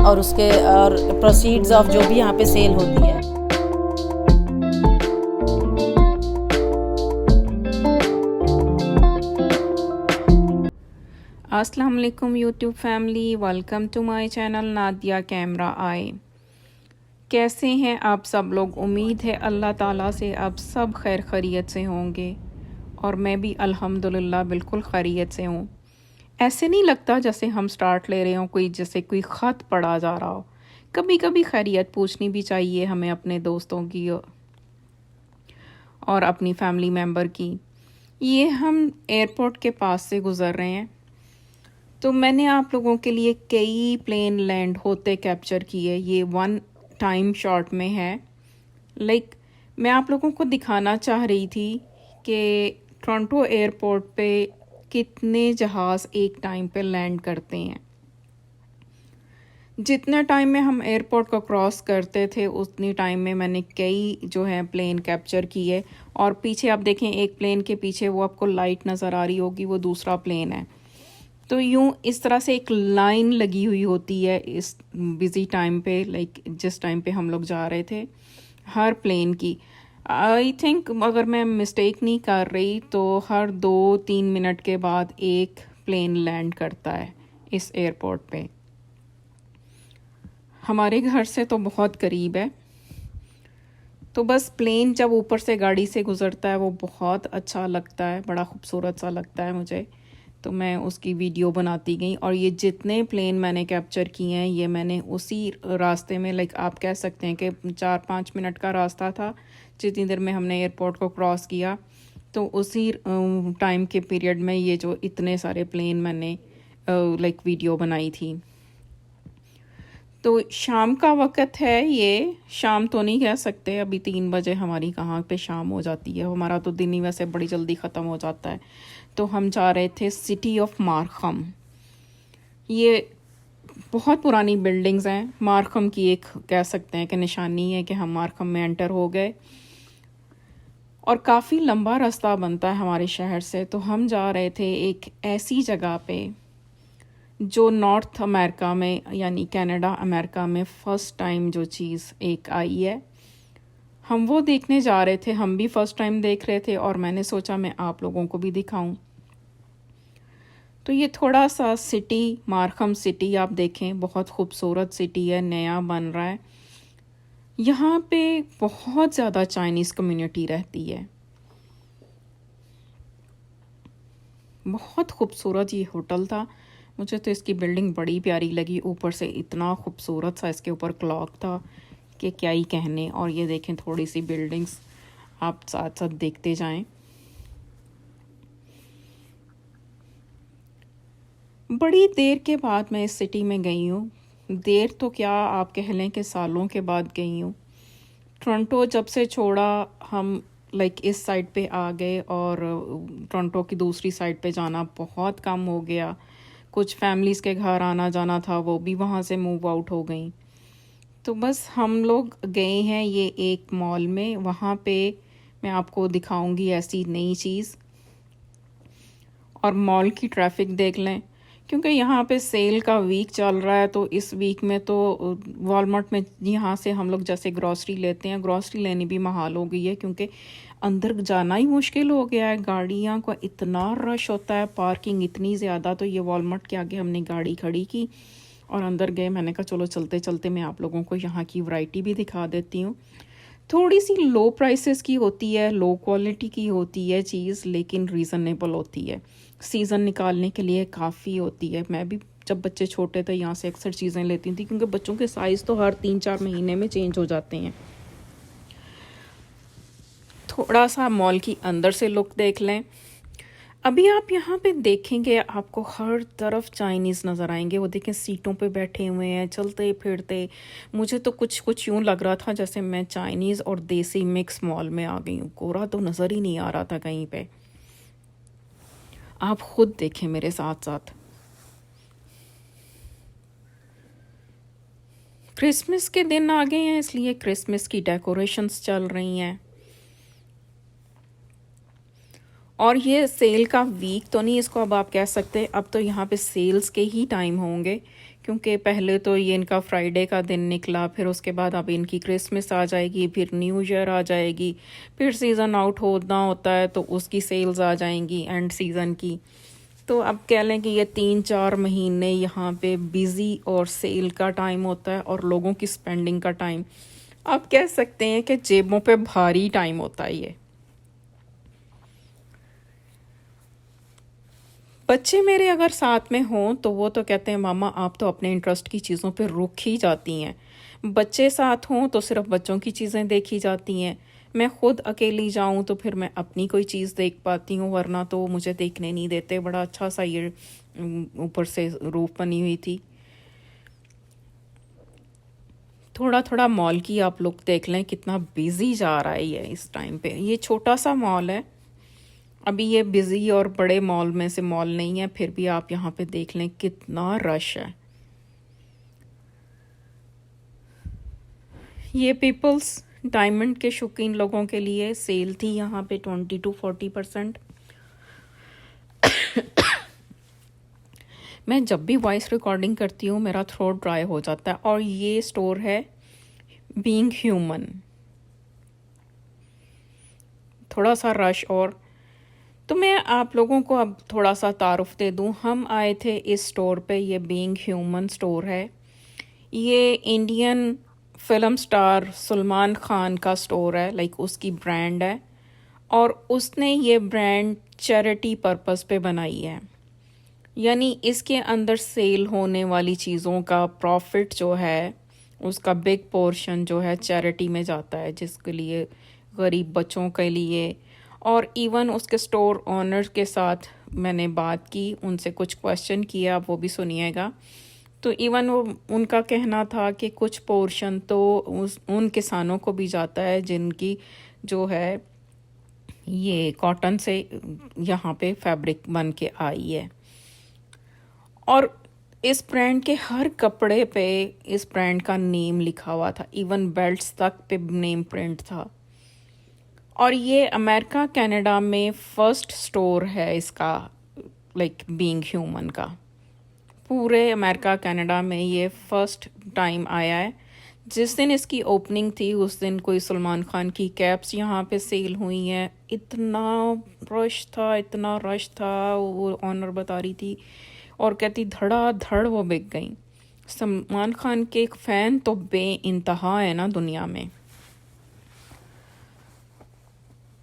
और उसके और प्रोसीड्स ऑफ जो भी यहाँ पे सेल होती है। अस्सलाम वालेकुम YouTube family, welcome to my channel Nadia camera आए। कैसे हैं आप सब लोग? उम्मीद है अल्लाह ताला से आप सब खैर खैरियत से होंगे और मैं भी अल्हम्दुलिल्लाह बिल्कुल खैरियत से हूँ। ऐसे नहीं लगता जैसे हम स्टार्ट ले रहे हों, कोई जैसे कोई ख़त पढ़ा जा रहा हो। कभी कभी खैरियत पूछनी भी चाहिए हमें अपने दोस्तों की और अपनी फैमिली मेम्बर की। ये हम एयरपोर्ट के पास से गुज़र रहे हैं, तो मैंने आप लोगों के लिए कई प्लेन लैंड होते कैप्चर किए। ये वन टाइम शॉट में है। मैं आप लोगों को दिखाना चाह रही थी कि टोरंटो एयरपोर्ट पे कितने जहाज़ एक टाइम पे लैंड करते हैं। जितने टाइम में हम एयरपोर्ट को क्रॉस करते थे उतनी टाइम में मैंने कई जो है प्लेन कैप्चर किए। और पीछे आप देखें, एक प्लेन के पीछे वो आपको लाइट नज़र आ रही होगी, वो दूसरा प्लेन है। तो यूँ इस तरह से एक लाइन लगी हुई होती है इस बिज़ी टाइम पे, जिस टाइम पे हम लोग जा रहे थे, हर प्लेन की। आई थिंक अगर मैं मिस्टेक नहीं कर रही तो हर 2-3 मिनट के बाद एक प्लेन लैंड करता है इस एयरपोर्ट पे। हमारे घर से तो बहुत करीब है, तो बस प्लेन जब ऊपर से गाड़ी से गुज़रता है वो बहुत अच्छा लगता है, बड़ा खूबसूरत सा लगता है मुझे। तो मैं उसकी वीडियो बनाती गई और ये जितने प्लेन मैंने कैप्चर किए हैं ये मैंने उसी रास्ते में, आप कह सकते हैं कि 4-5 मिनट का रास्ता था जितनी देर में हमने एयरपोर्ट को क्रॉस किया। तो उसी टाइम के पीरियड में ये जो इतने सारे प्लेन मैंने वीडियो बनाई थी। तो शाम का वक़्त है, ये शाम तो नहीं कह सकते, अभी 3 बजे हमारी कहाँ पे शाम हो जाती है। हमारा तो दिन ही वैसे बड़ी जल्दी ख़त्म हो जाता है। तो हम जा रहे थे सिटी ऑफ मार्खम। ये बहुत पुरानी बिल्डिंग्स हैं। मार्खम की एक कह सकते हैं कि निशानी है कि हम मार्खम में एंटर हो गए। और काफ़ी लंबा रास्ता बनता है हमारे शहर से। तो हम जा रहे थे एक ऐसी जगह पे जो नॉर्थ अमेरिका में यानी कनाडा अमेरिका में फ़र्स्ट टाइम जो चीज़ एक आई है, हम वो देखने जा रहे थे। हम भी फ़र्स्ट टाइम देख रहे थे और मैंने सोचा मैं आप लोगों को भी दिखाऊं। तो ये थोड़ा सा सिटी, मार्खम सिटी आप देखें, बहुत खूबसूरत सिटी है, नया बन रहा है। यहाँ पे बहुत ज़्यादा चाइनीज़ कम्युनिटी रहती है। बहुत खूबसूरत ये होटल था। मुझे तो इसकी बिल्डिंग बड़ी प्यारी लगी। ऊपर से इतना खूबसूरत सा इसके ऊपर क्लॉक था कि क्या ही कहने। और ये देखें थोड़ी सी बिल्डिंग्स, आप साथ साथ देखते जाएं। बड़ी देर के बाद मैं इस सिटी में गई हूँ। देर तो क्या, आप कह लें कि सालों के बाद गई हूँ। टोरंटो जब से छोड़ा हम इस साइड पे आ गए और टोरंटो की दूसरी साइड पे जाना बहुत कम हो गया। कुछ फैमिलीज़ के घर आना जाना था, वो भी वहाँ से मूव आउट हो गई। तो बस हम लोग गए हैं ये एक मॉल में, वहाँ पे मैं आपको दिखाऊंगी ऐसी नई चीज़। और मॉल की ट्रैफिक देख लें, क्योंकि यहाँ पे सेल का वीक चल रहा है। तो इस वीक में तो वॉलमार्ट में यहाँ से हम लोग जैसे ग्रॉसरी लेते हैं, ग्रॉसरी लेनी भी महाल हो गई है, क्योंकि अंदर जाना ही मुश्किल हो गया है। गाड़ियाँ का इतना रश होता है, पार्किंग इतनी ज़्यादा। तो ये वॉलमार्ट के आगे हमने गाड़ी खड़ी की और अंदर गए। मैंने कहा चलो चलते चलते मैं आप लोगों को यहाँ की वैरायटी भी दिखा देती हूँ। थोड़ी सी लो प्राइसेस की होती है, लो क्वालिटी की होती है चीज़, लेकिन रीज़नेबल होती है। सीज़न निकालने के लिए काफ़ी होती है। मैं भी जब बच्चे छोटे थे यहाँ से अक्सर चीज़ें लेती थी, क्योंकि बच्चों के साइज़ तो हर 3-4 महीने में चेंज हो जाते हैं। थोड़ा सा मॉल की अंदर से लुक देख लें। अभी आप यहाँ पे देखेंगे आपको हर तरफ चाइनीज़ नज़र आएंगे। वो देखें सीटों पे बैठे हुए हैं, चलते फिरते। मुझे तो कुछ कुछ यूँ लग रहा था जैसे मैं चाइनीज़ और देसी मिक्स मॉल में आ गई हूँ। कोरा तो नज़र ही नहीं आ रहा था कहीं पे। आप खुद देखें मेरे साथ साथ। क्रिसमस के दिन आ गए हैं, इसलिए क्रिसमस की डेकोरेशंस चल रही हैं। और ये सेल का वीक तो नहीं इसको अब आप कह सकते, अब तो यहाँ पे सेल्स के ही टाइम होंगे, क्योंकि पहले तो ये इनका फ्राइडे का दिन निकला, फिर उसके बाद अब इनकी क्रिसमस आ जाएगी, फिर न्यू ईयर आ जाएगी, फिर सीज़न आउट होना होता है तो उसकी सेल्स आ जाएंगी एंड सीज़न की। तो अब कह लें कि ये 3-4 महीने यहाँ पे बिज़ी और सेल का टाइम होता है और लोगों की स्पेंडिंग का टाइम। आप कह सकते हैं कि जेबों पे भारी टाइम होता है ये। बच्चे मेरे अगर साथ में हों तो वो तो कहते हैं मामा आप तो अपने इंटरेस्ट की चीज़ों पे रुक ही जाती हैं। बच्चे साथ हों तो सिर्फ बच्चों की चीज़ें देखी जाती हैं। मैं खुद अकेली जाऊं तो फिर मैं अपनी कोई चीज़ देख पाती हूँ, वरना तो मुझे देखने नहीं देते। बड़ा अच्छा सा ये ऊपर से रूफ बनी हुई थी। थोड़ा थोड़ा मॉल की आप लोग देख लें कितना बिजी जा रहा है ये इस टाइम पे। ये छोटा सा मॉल है, अभी ये बिजी और बड़े मॉल में से मॉल नहीं है, फिर भी आप यहाँ पे देख लें कितना रश है। ये पीपल्स डायमंड के शौकीन लोगों के लिए सेल थी यहाँ पे 20-40%। मैं जब भी वॉइस रिकॉर्डिंग करती हूँ मेरा थ्रोट ड्राई हो जाता है। और ये स्टोर है बीइंग ह्यूमन। थोड़ा सा रश और तो मैं आप लोगों को अब थोड़ा सा तारुफ दे दूँ। हम आए थे इस स्टोर पे, ये बीइंग ह्यूमन स्टोर है। ये Indian film star Salman Khan का स्टोर है, लाइक उसकी ब्रांड है, और उसने ये ब्रांड चैरिटी पर्पस पे बनाई है। यानी इसके अंदर सेल होने वाली चीज़ों का प्रॉफिट जो है उसका बिग पोर्शन जो है चैरिटी में जाता है, जिसके लिए गरीब बच्चों के लिए। और इवन उसके स्टोर ओनर के साथ मैंने बात की, उनसे कुछ क्वेश्चन किया, आप वो भी सुनिएगा। तो इवन वो उनका कहना था कि कुछ पोर्शन तो उन किसानों को भी जाता है जिनकी जो है ये कॉटन से यहाँ पे फैब्रिक बन के आई है। और इस ब्रांड के हर कपड़े पे इस ब्रांड का नेम लिखा हुआ था, इवन बेल्ट्स तक पे नेम प्रिंट था। और ये अमेरिका कनाडा में फर्स्ट स्टोर है इसका, लाइक बीइंग ह्यूमन का। पूरे अमेरिका कनाडा में ये फर्स्ट टाइम आया है। जिस दिन इसकी ओपनिंग थी उस दिन कोई सलमान खान की कैप्स यहाँ पे सेल हुई हैं। इतना रश था, इतना रश था, वो ऑनर बता रही थी और कहती धड़ाधड़ वो बिक गई। सलमान खान के एक फ़ैन तो बेइंतहा है ना दुनिया में।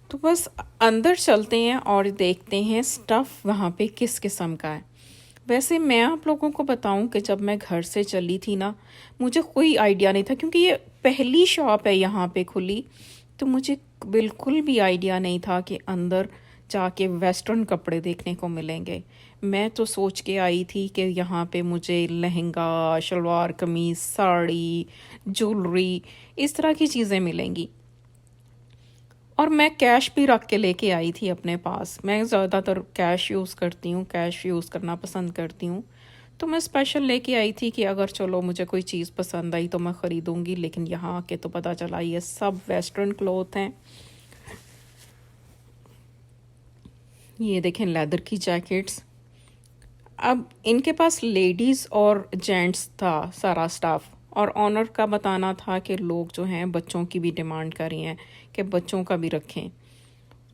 तो बस अंदर चलते हैं और देखते हैं स्टफ़ वहाँ पे किस किस्म का है। वैसे मैं आप लोगों को बताऊं कि जब मैं घर से चली थी ना, मुझे कोई आइडिया नहीं था, क्योंकि ये पहली शॉप है यहाँ पे खुली, तो मुझे बिल्कुल भी आइडिया नहीं था कि अंदर जाके वेस्टर्न कपड़े देखने को मिलेंगे। मैं तो सोच के आई थी कि यहाँ पे मुझे लहंगा, शलवार कमीज़, साड़ी, ज्वेलरी, इस तरह की चीज़ें मिलेंगी। और मैं कैश भी रख के लेके आई थी अपने पास। मैं ज़्यादातर कैश यूज़ करती हूँ, कैश यूज़ करना पसंद करती हूँ। तो मैं स्पेशल लेके आई थी कि अगर चलो मुझे कोई चीज़ पसंद आई तो मैं ख़रीदूँगी। लेकिन यहाँ आके तो पता चला ये सब वेस्टर्न क्लॉथ हैं। ये देखें लेदर की जैकेट्स। अब इनके पास लेडीज़ और जेंट्स था सारा स्टाफ, और ऑनर का बताना था कि लोग जो हैं बच्चों की भी डिमांड कर रही हैं कि बच्चों का भी रखें,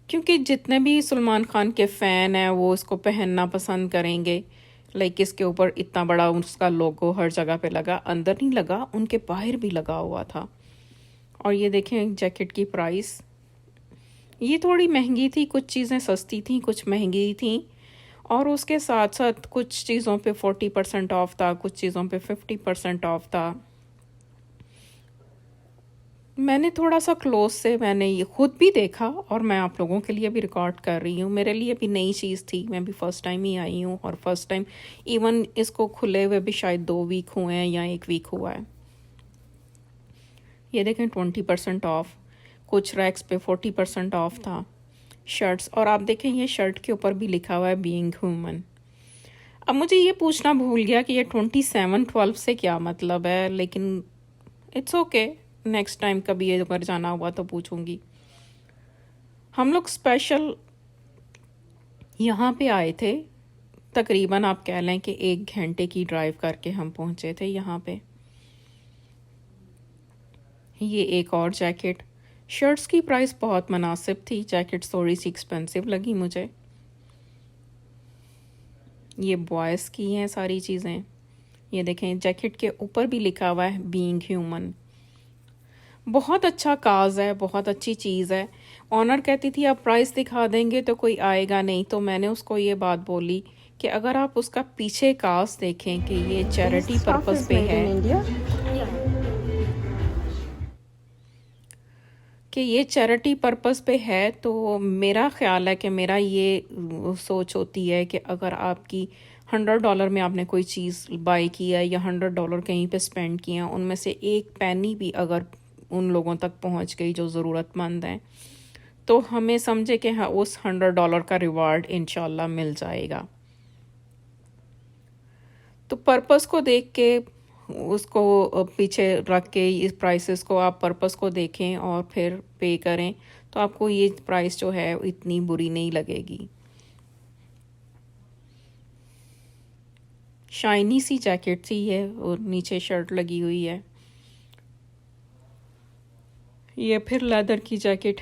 क्योंकि जितने भी सलमान खान के फ़ैन हैं वो इसको पहनना पसंद करेंगे। लाइक इसके ऊपर इतना बड़ा उसका लोगो हर जगह पे लगा, अंदर नहीं लगा, उनके बाहर भी लगा हुआ था। और ये देखें जैकेट की प्राइस, ये थोड़ी महंगी थी, कुछ चीज़ें सस्ती थी, कुछ महंगी थी। और उसके साथ साथ कुछ चीज़ों पे 40% ऑफ था, कुछ चीज़ों पे 50% ऑफ था। मैंने थोड़ा सा क्लोज से मैंने ये खुद भी देखा और मैं आप लोगों के लिए भी रिकॉर्ड कर रही हूँ। मेरे लिए भी नई चीज़ थी, मैं भी फ़र्स्ट टाइम ही आई हूँ, और फर्स्ट टाइम इवन इसको खुले हुए भी शायद 2 वीक हुए हैं या 1 वीक हुआ है। ये देखें 20% ऑफ, कुछ रैक्स पे 40% ऑफ था शर्ट्स। और आप देखें ये शर्ट के ऊपर भी लिखा हुआ है बीइंग ह्यूमन। अब मुझे ये पूछना भूल गया कि ये 27/12 से क्या मतलब है, लेकिन इट्स ओके, नेक्स्ट टाइम कभी ये अगर जाना हुआ तो पूछूंगी। हम लोग स्पेशल यहाँ पे आए थे तकरीबन आप कह लें कि 1 घंटे की ड्राइव करके हम पहुंचे थे यहाँ पे। ये एक और जैकेट, शर्ट्स की प्राइस बहुत मुनासिब थी, जैकेट्स थोड़ी सी एक्सपेंसिव लगी मुझे। ये बॉयज़ की हैं सारी चीज़ें। ये देखें, जैकेट के ऊपर भी लिखा हुआ है बीइंग ह्यूमन। बहुत अच्छा काज है, बहुत अच्छी चीज़ है। ऑनर कहती थी आप प्राइस दिखा देंगे तो कोई आएगा नहीं, तो मैंने उसको ये बात बोली कि अगर आप उसका पीछे काज देखें कि ये चैरिटी पर्पस पे है, कि ये चैरिटी पर्पस पे है, तो मेरा ख्याल है कि मेरा ये सोच होती है कि अगर आपकी $100 में आपने कोई चीज़ बाई की है या $100 कहीं पे स्पेंड किए हैं, उनमें से एक पैनी भी अगर उन लोगों तक पहुंच गई जो ज़रूरतमंद हैं, तो हमें समझे कि हाँ उस $100 का रिवार्ड इंशाल्लाह मिल जाएगा। तो पर्पस को देख के, उसको पीछे रख के इस प्राइसेस को आप पर्पस को देखें और फिर पे करें, तो आपको ये प्राइस जो है इतनी बुरी नहीं लगेगी। शाइनी सी जैकेट थी ये, और नीचे शर्ट लगी हुई है। ये फिर लेदर की जैकेट,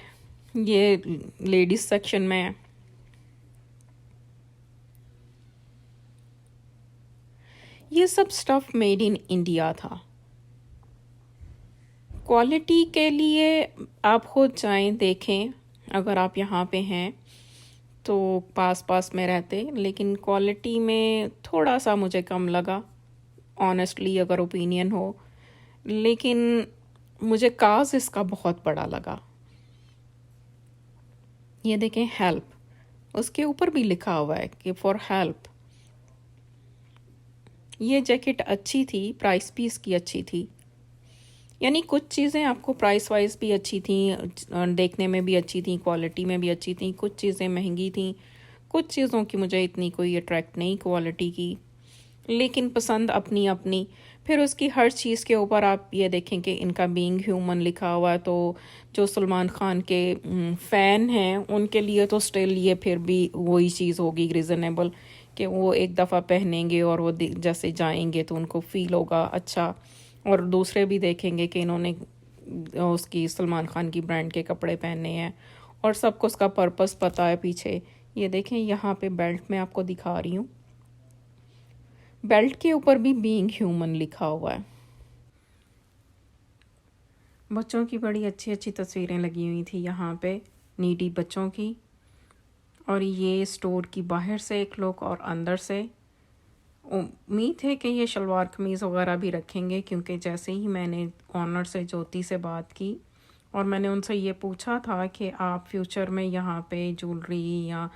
ये लेडीज सेक्शन में है। ये सब स्टफ मेड इन इंडिया था। क्वालिटी के लिए आप खुद जाएं देखें, अगर आप यहाँ पे हैं तो पास पास में रहते, लेकिन क्वालिटी में थोड़ा सा मुझे कम लगा ऑनेस्टली, अगर ओपिनियन हो। लेकिन मुझे काज इसका बहुत बड़ा लगा। ये देखें, हेल्प, उसके ऊपर भी लिखा हुआ है कि फॉर हेल्प। ये जैकेट अच्छी थी, प्राइस भी इसकी अच्छी थी। यानी कुछ चीज़ें आपको प्राइस वाइज भी अच्छी थी, देखने में भी अच्छी थी, क्वालिटी में भी अच्छी थी। कुछ चीज़ें महंगी थी, कुछ चीज़ों की मुझे इतनी कोई अट्रैक्ट नहीं क्वालिटी की, लेकिन पसंद अपनी अपनी। फिर उसकी हर चीज़ के ऊपर आप ये देखें कि इनका बीइंग ह्यूमन लिखा हुआ है, तो जो सलमान खान के फ़ैन हैं उनके लिए तो स्टिल ये फिर भी वही चीज़ होगी रिजनेबल, कि वो एक दफ़ा पहनेंगे और वो जैसे जाएंगे तो उनको फ़ील होगा अच्छा, और दूसरे भी देखेंगे कि इन्होंने उसकी सलमान खान की ब्रांड के कपड़े पहने हैं, और सबको उसका पर्पस पता है पीछे। ये देखें, यहाँ पे बेल्ट में आपको दिखा रही हूँ, बेल्ट के ऊपर भी बीइंग ह्यूमन लिखा हुआ है। बच्चों की बड़ी अच्छी अच्छी तस्वीरें लगी हुई थी यहाँ पे, नीडी बच्चों की। और ये स्टोर की बाहर से एक लुक और अंदर से। उम्मीद है कि ये शलवार कमीज़ वगैरह भी रखेंगे, क्योंकि जैसे ही मैंने ऑनर से, ज्योति से बात की और मैंने उनसे ये पूछा था कि आप फ्यूचर में यहाँ पे ज्वेलरी या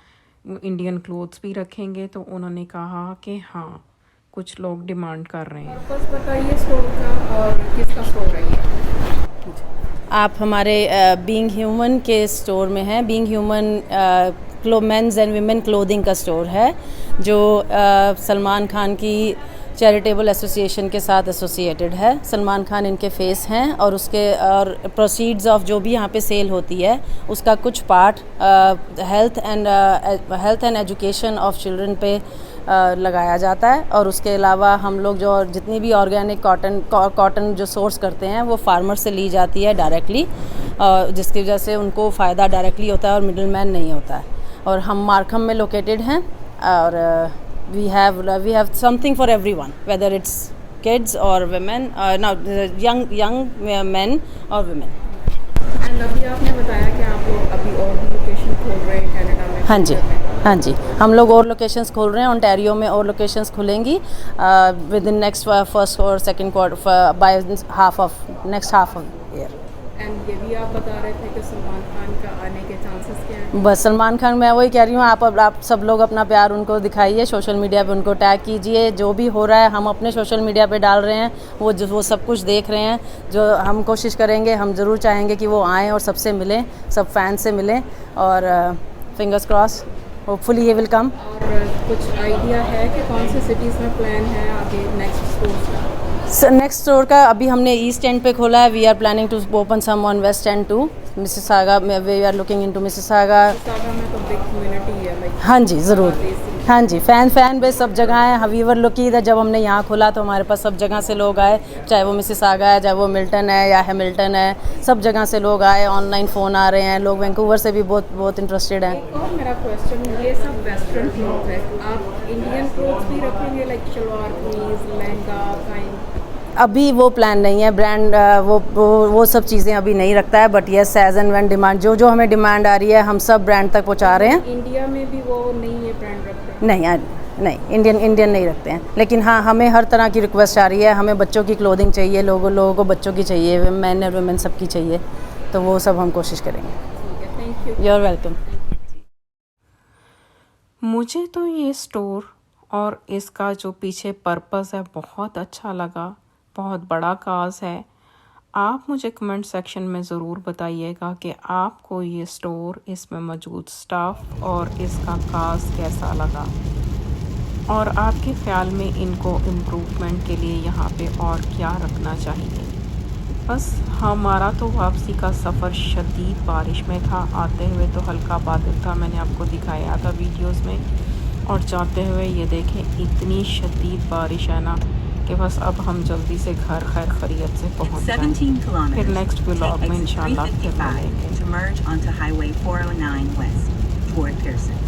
इंडियन क्लोथ्स भी रखेंगे, तो उन्होंने कहा कि हाँ, कुछ लोग डिमांड कर रहे हैं। पर्पस बताइए स्टोर का और किसका स्टोर है ये? आप हमारे बीइंग ह्यूमन के स्टोर में हैं। Being Human men's and women clothing का स्टोर है, जो सलमान खान की चैरिटेबल एसोसिएशन के साथ एसोसिएटेड है। सलमान खान इनके फेस हैं, और उसके और प्रोसीड्स ऑफ जो भी यहाँ पे सेल होती है उसका कुछ part health and education of children पे लगाया जाता है। और उसके अलावा हम लोग जो जितनी भी ऑर्गेनिक कॉटन जो सोर्स करते हैं वो फार्मर से ली जाती है डायरेक्टली, जिसकी वजह से उनको फ़ायदा डायरेक्टली होता है और मिडिल मैन नहीं होता है। और हम मार्कहम में लोकेटेड हैं, और we have something for everyone, whether it's kids or women, young men or women. And अभी आपने बताया कि आप लोग अभी और भी लोकेशन खोल रहे हैं कनाडा में। हाँ जी, हाँ जी, हम लोग और लोकेशंस खोल रहे हैं। ओंटारियो में और लोकेशंस खुलेंगी विद इन नेक्स्ट फर्स्ट और second quarter, by next half of year. And ये भी आप बता रहे थे कि सलमान खान का आने के चांसेस क्या हैं? बस सलमान खान, मैं वही कह रही हूँ, आप सब लोग अपना प्यार उनको दिखाइए, सोशल मीडिया पे उनको टैग कीजिए। जो भी हो रहा है हम अपने सोशल मीडिया पे डाल रहे हैं, वो सब कुछ देख रहे हैं। जो हम कोशिश करेंगे, हम ज़रूर चाहेंगे कि वो आएँ और सबसे मिलें, सब फैन से मिलें, और फिंगर्स क्रॉस, होपफुली ये विल कम। और कुछ आइडिया है कि कौन सी सिटीज़ में प्लान है आगे नेक्स्ट स्टोर का? नेक्स्ट स्टोर का अभी हमने ईस्ट एंड पे खोला है। We are planning to open some on west end to Mississauga. We are looking into Mississauga. Mississauga में तो बिग कम्युनिटी है, लाइक हाँ जी, ज़रूर। हाँ जी, फ़ैन बेस सब जगह है। हवीवर लुक की इधर जब हमने यहाँ खोला तो हमारे पास सब जगह से लोग आए, चाहे वो मिसिसागा है, चाहे वो मिल्टन है या हैमिल्टन है, सब जगह से लोग आए। ऑनलाइन फ़ोन आ रहे हैं, लोग वैंकूवर से भी बहुत बहुत इंटरेस्टेड हैं। एक और मेरा क्वेश्चन, ये सब वेस्टर्न क्लोथ है, आप इंडियन क्लोथ्स भी रखेंगे लाइक शलवार कमीज लहंगा काइन? अभी वो प्लान नहीं है, ब्रांड वो सब चीज़ें अभी नहीं रखता है, but yes as and when demand जो हमें डिमांड आ रही है हम सब ब्रांड तक पहुँचा रहे हैं। इंडिया में भी वो नहीं है ब्रांड रखते? नहीं, इंडियन नहीं रखते हैं, लेकिन हाँ हमें हर तरह की रिक्वेस्ट आ रही है। हमें बच्चों की क्लोथिंग चाहिए, लोगों को बच्चों की चाहिए, मैन और वुमेन सबकी चाहिए, तो वो सब हम कोशिश करेंगे। ठीक है, thank you. You are welcome. मुझे तो ये स्टोर और इसका जो पीछे पर्पस है बहुत अच्छा लगा। बहुत बड़ा काज है। आप मुझे कमेंट सेक्शन में ज़रूर बताइएगा कि आपको ये स्टोर, इसमें मौजूद स्टाफ और इसका काज कैसा लगा, और आपके ख़्याल में इनको इम्प्रूवमेंट के लिए यहाँ पे और क्या रखना चाहिए। बस हमारा तो वापसी का सफ़र शदीद बारिश में था। आते हुए तो हल्का बादल था, मैंने आपको दिखाया था वीडियोस में, और जाते हुए ये देखें इतनी शदीद बारिश है ना कि बस अब हम जल्दी से घर खैर खैरियत से पहुंच जाएं। फिर नेक्स्ट व्लॉग में इंशाल्लाह फिर मिलेंगे। to merge onto Highway 409 West toward Pearson.